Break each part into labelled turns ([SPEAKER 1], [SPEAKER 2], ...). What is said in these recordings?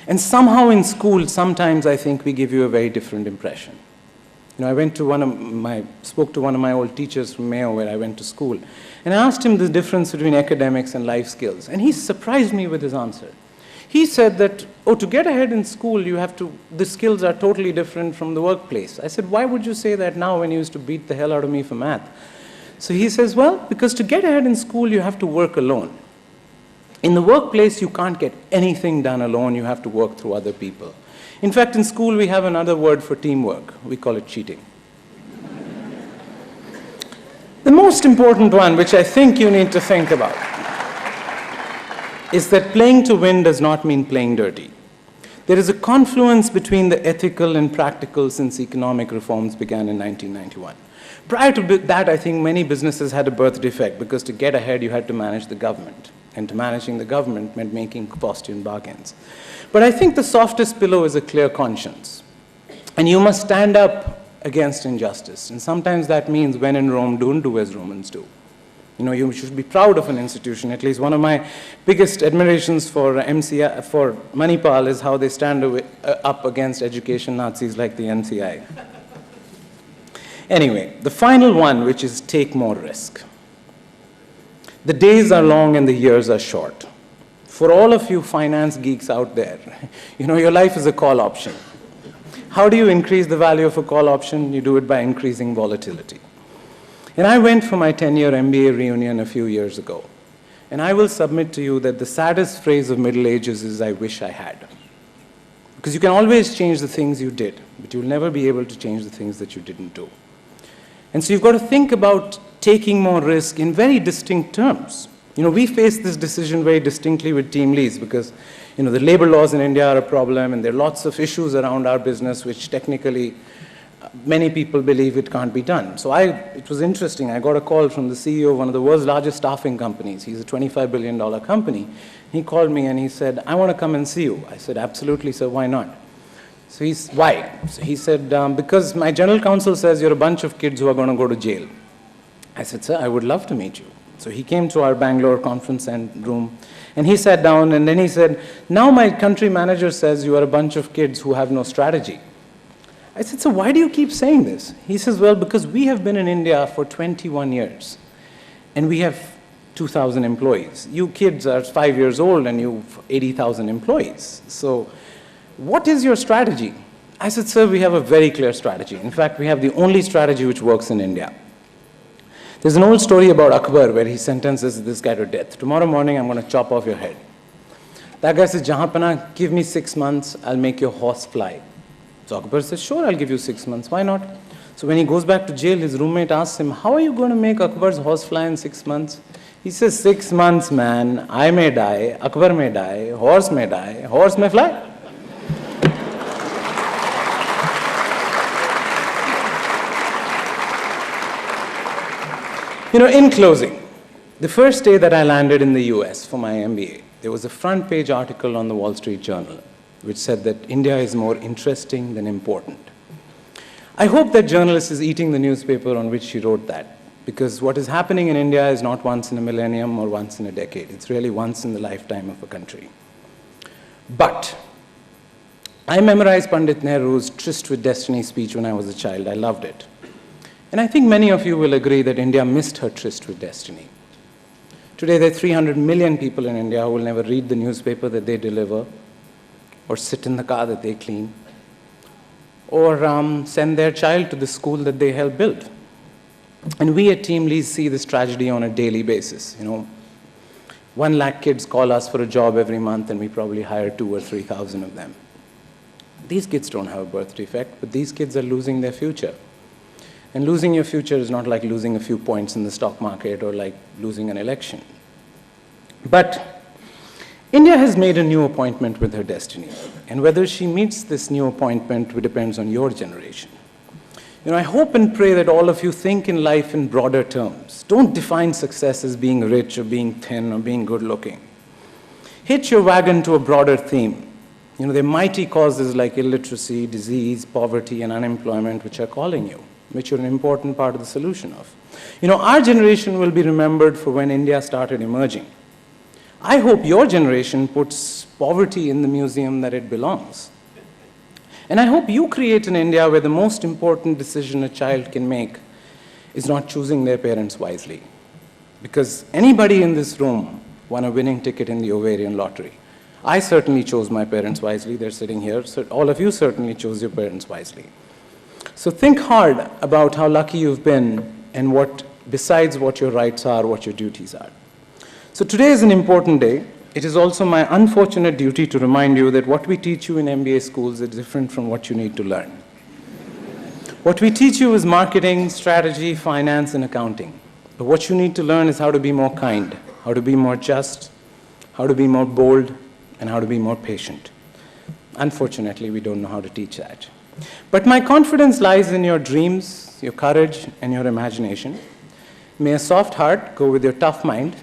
[SPEAKER 1] And somehow in school, sometimes I think we give you a very different impression. I spoke to one of my old teachers from Mayo where I went to school, and I asked him the difference between academics and life skills, and he surprised me with his answer. He said that, to get ahead in school, the skills are totally different from the workplace. I said, why would you say that now when you used to beat the hell out of me for math? So he says, well, because to get ahead in school, you have to work alone. In the workplace, you can't get anything done alone. You have to work through other people. In fact, in school, we have another word for teamwork. We call it cheating. The most important one, which I think you need to think about, is that playing to win does not mean playing dirty. There is a confluence between the ethical and practical since economic reforms began in 1991. Prior to that, I think many businesses had a birth defect because to get ahead, you had to manage the government. And to managing the government meant making Faustian bargains. But I think the softest pillow is a clear conscience. And you must stand up against injustice. And sometimes that means when in Rome, don't do as Romans do. You should be proud of an institution. At least one of my biggest admirations for Manipal is how they stand up against education Nazis like the NCI. Anyway, the final one, which is take more risk. The days are long and the years are short. For all of you finance geeks out there, your life is a call option. How do you increase the value of a call option? You do it by increasing volatility. And I went for my 10-year MBA reunion a few years ago. And I will submit to you that the saddest phrase of Middle Ages is, I wish I had. Because you can always change the things you did, but you'll never be able to change the things that you didn't do. And so you've got to think about taking more risk in very distinct terms. We face this decision very distinctly with team leads because, the labor laws in India are a problem and there are lots of issues around our business which technically many people believe it can't be done. So it was interesting. I got a call from the CEO of one of the world's largest staffing companies. He's a $25 billion company. He called me and he said, I want to come and see you. I said, absolutely, sir, why not? So why? So he said, because my general counsel says you're a bunch of kids who are going to go to jail. I said, sir, I would love to meet you. So he came to our Bangalore conference room, and he sat down, and then he said, now my country manager says you are a bunch of kids who have no strategy. I said, so why do you keep saying this? He says, well, because we have been in India for 21 years, and we have 2,000 employees. You kids are 5 years old, and you've 80,000 employees. So what is your strategy? I said, sir, we have a very clear strategy. In fact, we have the only strategy which works in India. There's an old story about Akbar where he sentences this guy to death. Tomorrow morning, I'm going to chop off your head. That guy says, Jahanpana, give me 6 months, I'll make your horse fly. So Akbar says, sure, I'll give you 6 months. Why not? So when he goes back to jail, his roommate asks him, how are you going to make Akbar's horse fly in 6 months? He says, 6 months, man. I may die, Akbar may die, horse may fly. In closing, the first day that I landed in the US for my MBA, there was a front page article on the Wall Street Journal which said that India is more interesting than important. I hope that journalist is eating the newspaper on which she wrote that, because what is happening in India is not once in a millennium or once in a decade. It's really once in the lifetime of a country. But I memorized Pandit Nehru's Tryst with Destiny speech when I was a child. I loved it. And I think many of you will agree that India missed her tryst with destiny. Today, there are 300 million people in India who will never read the newspaper that they deliver, or sit in the car that they clean, or send their child to the school that they help build. And we at Team Lease see this tragedy on a daily basis. 1 lakh kids call us for a job every month, and we probably hire 2,000 or 3,000 of them. These kids don't have a birth defect, but these kids are losing their future. And losing your future is not like losing a few points in the stock market or like losing an election. But India has made a new appointment with her destiny. And whether she meets this new appointment depends on your generation. I hope and pray that all of you think in life in broader terms. Don't define success as being rich or being thin or being good looking. Hitch your wagon to a broader theme. There are mighty causes like illiteracy, disease, poverty, and unemployment which are calling you, which you're an important part of the solution of. Our generation will be remembered for when India started emerging. I hope your generation puts poverty in the museum that it belongs. And I hope you create an India where the most important decision a child can make is not choosing their parents wisely. Because anybody in this room won a winning ticket in the ovarian lottery. I certainly chose my parents wisely. They're sitting here. So all of you certainly chose your parents wisely. So think hard about how lucky you've been and what, besides what your rights are, what your duties are. So today is an important day. It is also my unfortunate duty to remind you that what we teach you in MBA schools is different from what you need to learn. What we teach you is marketing, strategy, finance, and accounting. But what you need to learn is how to be more kind, how to be more just, how to be more bold, and how to be more patient. Unfortunately, we don't know how to teach that. But my confidence lies in your dreams, your courage, and your imagination. May a soft heart go with your tough mind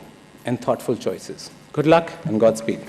[SPEAKER 1] and thoughtful choices. Good luck and Godspeed.